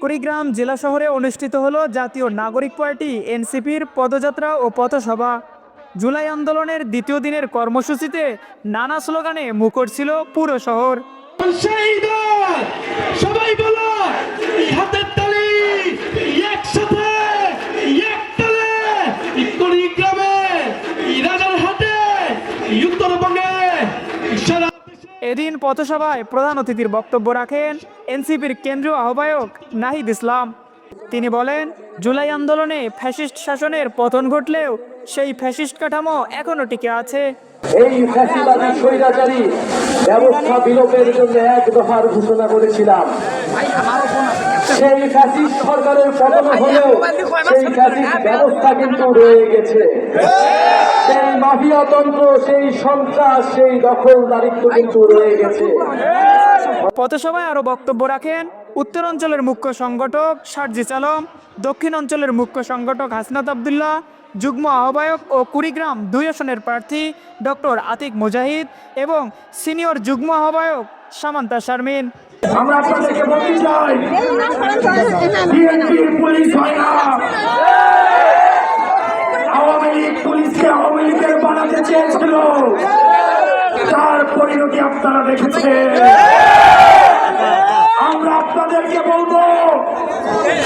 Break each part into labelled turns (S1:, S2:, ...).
S1: কুড়িগ্রাম জেলা শহরে অনুষ্ঠিত হলো জাতীয় নাগরিক পার্টি এনসিপির পদযাত্রা ও পথসভা। জুলাই আন্দোলনের দ্বিতীয় দিনের কর্মসূচিতে নানা স্লোগানে মুখর ছিল পুরো শহর।
S2: সবাই বলো হাতের তালি, একসাথে একতালে কুড়িগ্রামে, রাজারহাটে, উত্তরবঙ্গে।
S1: এদিন পথসভায় প্রধান অতিথির বক্তব্য রাখেন এনসিপির কেন্দ্রীয় আহ্বায়ক নাহিদ ইসলাম। তিনি বলেন, জুলাই আন্দোলনে ফ্যাসিস্ট শাসনের পতন ঘটলেও সেই ফ্যাসিস্ট কাঠামো এখনো টিকে আছে।
S3: এই ফ্যাসিবাদী স্বৈরাচারী ব্যবস্থা বিলোপের জন্য এক দফার ঘোষণা করেছিলাম। সেই ফ্যাসিস্ট সরকারের পতন হলেও সেই ফ্যাসিস্ট ব্যবস্থা কিন্তু রয়ে গেছে। সেই মাফিয়াতন্ত্র, সেই সন্ত্রাস, সেই দখলদারিত্ব কিন্তু রয়ে গেছে।
S1: পথসভায় আরো বক্তব্য রাখেন উত্তরাঞ্চলের মুখ্য সংগঠক সার্জিস আলম, দক্ষিণ অঞ্চলের মুখ্য সংগঠক হাসনাত আবদুল্লাহ, যুগ্ম আহ্বায়ক ও কুড়িগ্রাম 2 আসনের প্রার্থী ডক্টর আতিক মুজাহিদ এবং সিনিয়র যুগ্ম আহ্বায়ক সামান্তা শারমিন।
S2: আমরা আপনাদেরকে বলতে চাই, বিএনপির পুলিশ হয় না, আওয়ামী লীগ পুলিশকে আওয়ামী লীগের বানাতে চেয়েছিল, তার পরিণতি আপনারা দেখেছেন। আমরা আপনাদেরকে বলবো,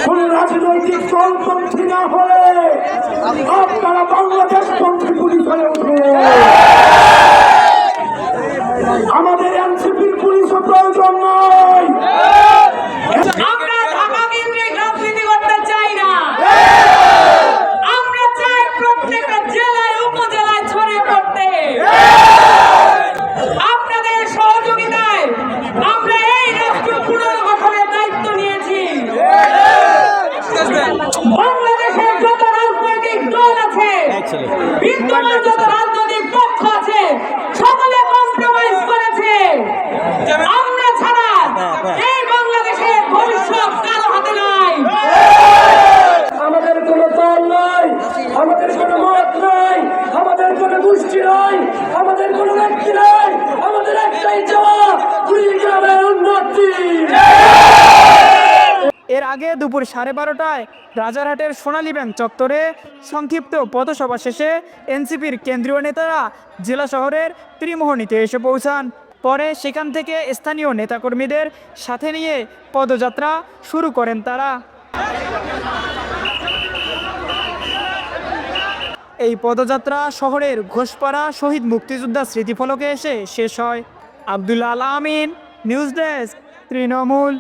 S2: কোন রাজনৈতিক দলপন্থী না হলে আপনারা বাংলাদেশ পন্থী পুলিশ হয়ে উঠুন। আমাদের এনসিপির পুলিশও প্রয়োজন নয়।
S4: আমরা ঢাকা কেন্দ্রিক রাজনীতি করতে চাই না। আমরা চাই প্রত্যেকটা জেলায় উপজেলায় ছড়িয়ে পড়তে। আপনাদের সহযোগিতায় আমরা এই রাষ্ট্র পুনর্গঠনের দায়িত্ব নিয়েছি। বাংলাদেশের যত রাজনৈতিক দল আছে, বিদ্যমান যত রাজনৈতিক পক্ষ আছে, সকলে কম্প্রোমাইজ করেছে। আমরা ছাড়া এই বাংলাদেশের ভবিষ্যৎ কারো হাতে নাই।
S3: আমাদের কোনো দল নাই, আমাদের কোনো মত নাই, আমাদের কোনো গোষ্ঠী নাই, আমাদের কোনো ব্যক্তি নাই, আমাদের একটাই চাওয়া, কুড়িগ্রামের উন্নতি।
S1: এর আগে দুপুর 12:30টায় রাজারহাটের সোনালী ব্যাংক চত্বরে সংক্ষিপ্ত পথসভা শেষে এনসিপির কেন্দ্রীয় নেতারা জেলা শহরের ত্রিমোহনীতে এসে পৌঁছান। পরে সেখান থেকে স্থানীয় নেতাকর্মীদের সাথে নিয়ে পদযাত্রা শুরু করেন তারা। এই পদযাত্রা শহরের ঘোষপাড়া শহীদ মুক্তিযোদ্ধা স্মৃতিফলকে এসে শেষ হয়। আব্দুল আল আমিন, নিউজ ডেস্ক, তৃণমূল।